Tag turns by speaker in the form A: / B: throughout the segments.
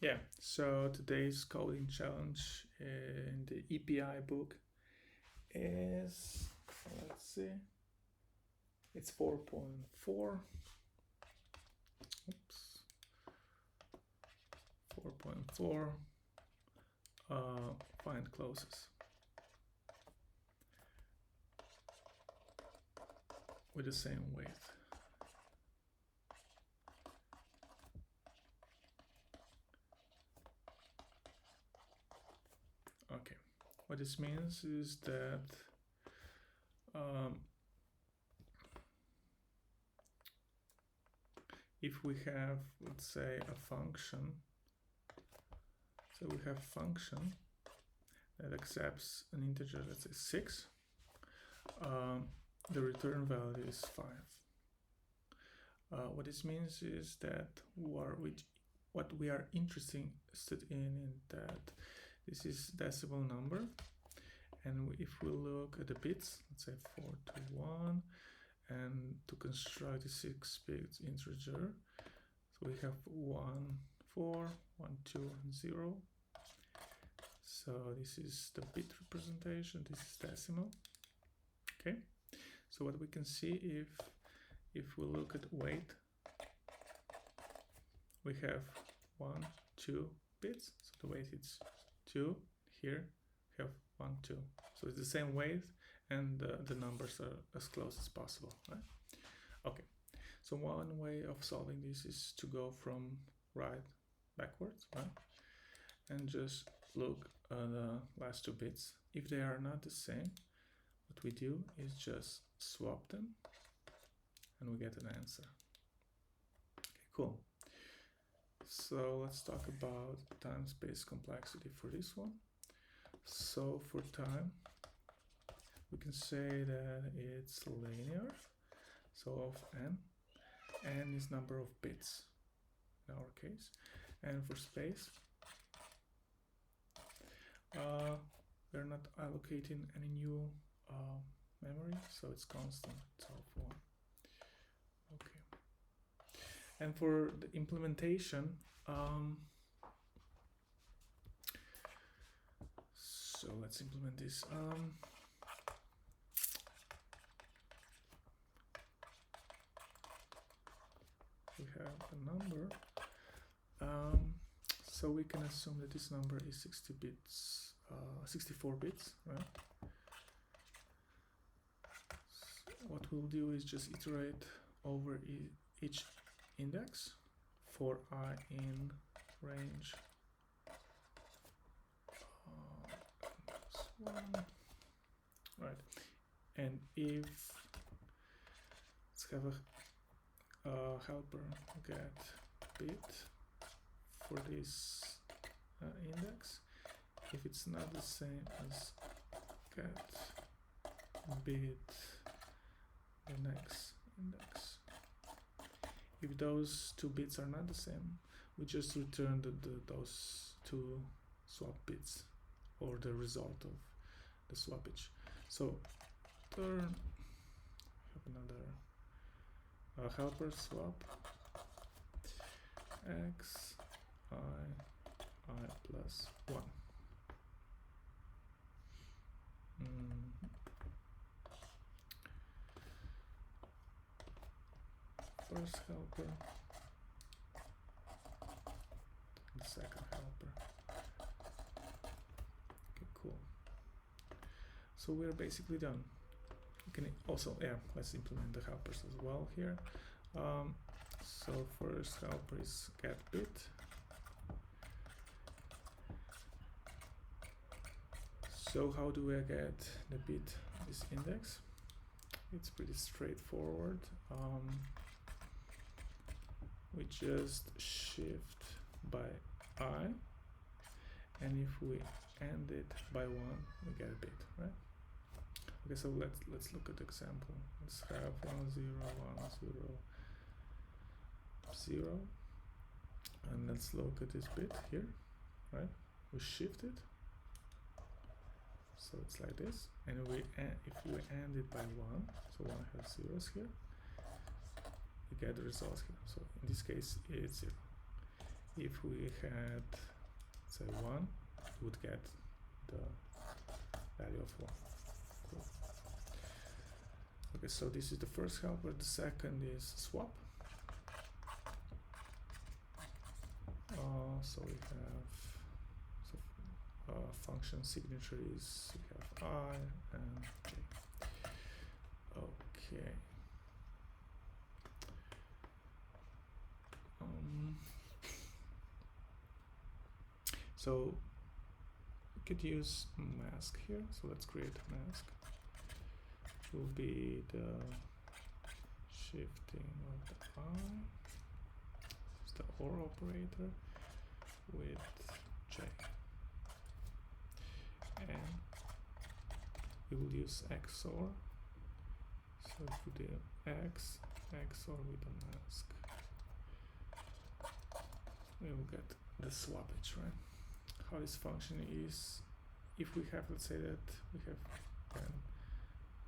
A: Yeah, so today's coding challenge in the EPI book is, let's see, it's 4.4. Oops. 4.4. Find closest with the same weight. Okay, what this means is that if we have, let's say, a function, so we have a function that accepts an integer, let's say 6, the return value is 5. What this means is that what we are interested in that this is decimal number, and if we look at the bits, let's say 4 to 1, and to construct the 6-bit integer, so we have 1, 4, 1, 2, and 0. So this is the bit representation, this is decimal. Okay, so what we can see, if we look at weight, we have 1, 2 bits, so the weight is 2. Here we have 1, 2, so it's the same weight, and the numbers are as close as possible, right? Okay, so one way of solving this is to go from right backwards, right? And just look at the last 2 bits. If they are not the same, what we do is just swap them and we get an answer. Okay, cool. So let's talk about time space complexity for this one. So for time, we can say that it's linear, so of n is number of bits in our case, and for space, we're not allocating any new memory, so it's constant, it's of 1. Okay, and for the implementation, so let's implement this. We have a number, so we can assume that this number is 60 bits, 64 bits, right? So what we'll do is just iterate over each index for I in range 1, right? And if let's have a helper get bit for this index, if it's not the same as get bit the next index, if those 2 bits are not the same, we just return those 2 swap bits or the result of the swappage. So turn, have another helper swap x I plus 1. First helper, the second helper. Okay, cool. So we're basically done. You can also, yeah, let's implement the helpers as well here. So first helper is get bit. So how do I get the bit this index? It's pretty straightforward. We just shift by I, and if we end it by 1, we get a bit, right? Okay, so let's look at the example. Let's have 1 0 1 0 0, and let's look at this bit here, right? We shift it, so it's like this, and if we end it by 1, so 1 has zeros here, we get the results here. So in this case it's 0. if we had, say, 1, we would get the value of 1. Cool. Okay, so this is the first helper. The second is swap. So we have function signature is we have I and J. Okay. So we could use mask here. So let's create a mask. It will be the shifting of the I. It's the OR operator with J. And we will use XOR. So if we do XOR with a mask, we will get the swappage, right? How this function is, if we have, let's say that we have 10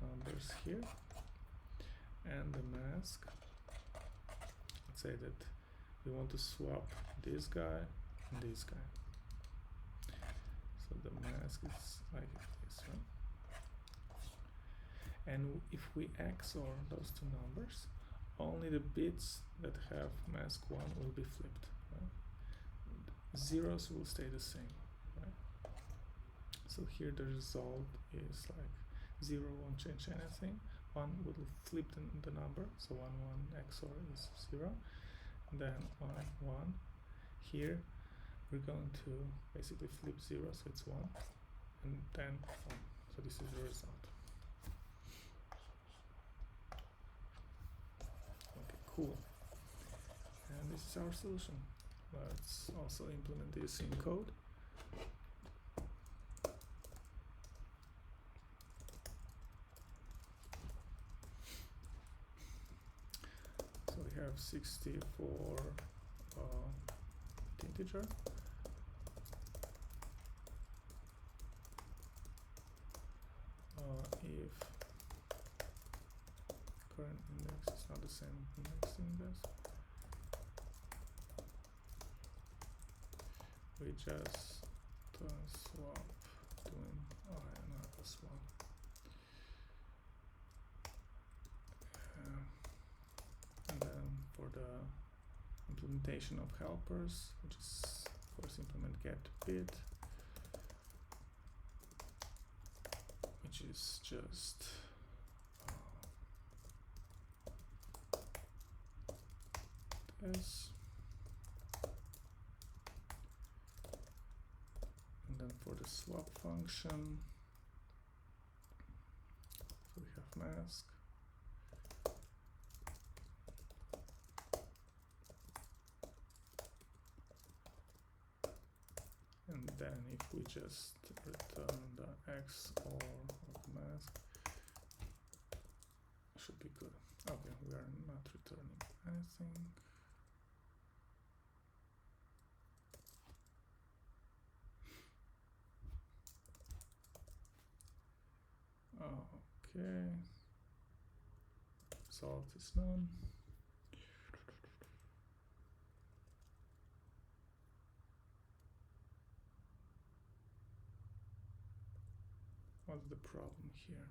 A: numbers here, and the mask, let's say that we want to swap this guy and this guy. So the mask is like this, right? And if we XOR those two numbers, only the bits that have mask 1 will be flipped, right? Zeros will stay the same, right? So here the result is like 0 won't change anything, 1 will flip the number, so 1 1 XOR is 0, and then 1 1. Here we're going to basically flip 0, so it's 1, and then 1. So this is the result. Okay, cool. And this is our solution. Let's also implement this in code. So we have 64 integer. If current index is not the same next index, we just swap doing I and I plus 1. And then for the implementation of helpers, we just of course implement get bit, which is just this. And then for the swap function, so we have mask. And then if we just return the XOR of mask, should be good. Okay, we are not returning anything. Okay, result is none. What's the problem here?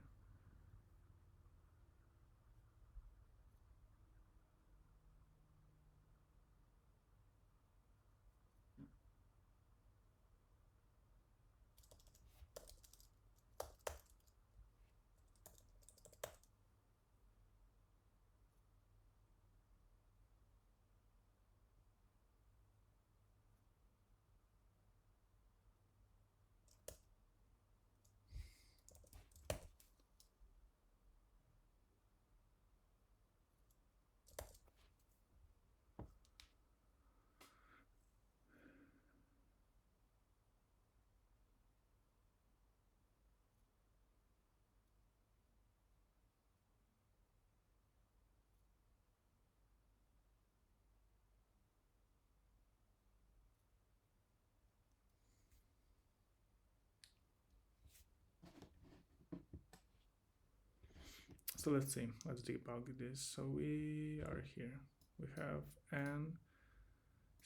A: So let's see, let's debug this. So we are here. We have n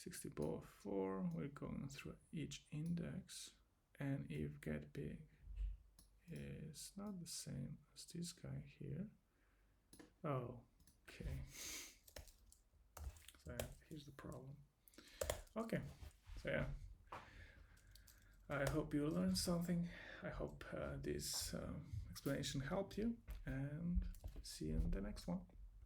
A: 60 power 4, we're going through each index, and if get big is not the same as this guy here. Oh, okay. So here's the problem. Okay, so yeah, I hope you learned something. I hope this explanation helped you, and see you in the next one.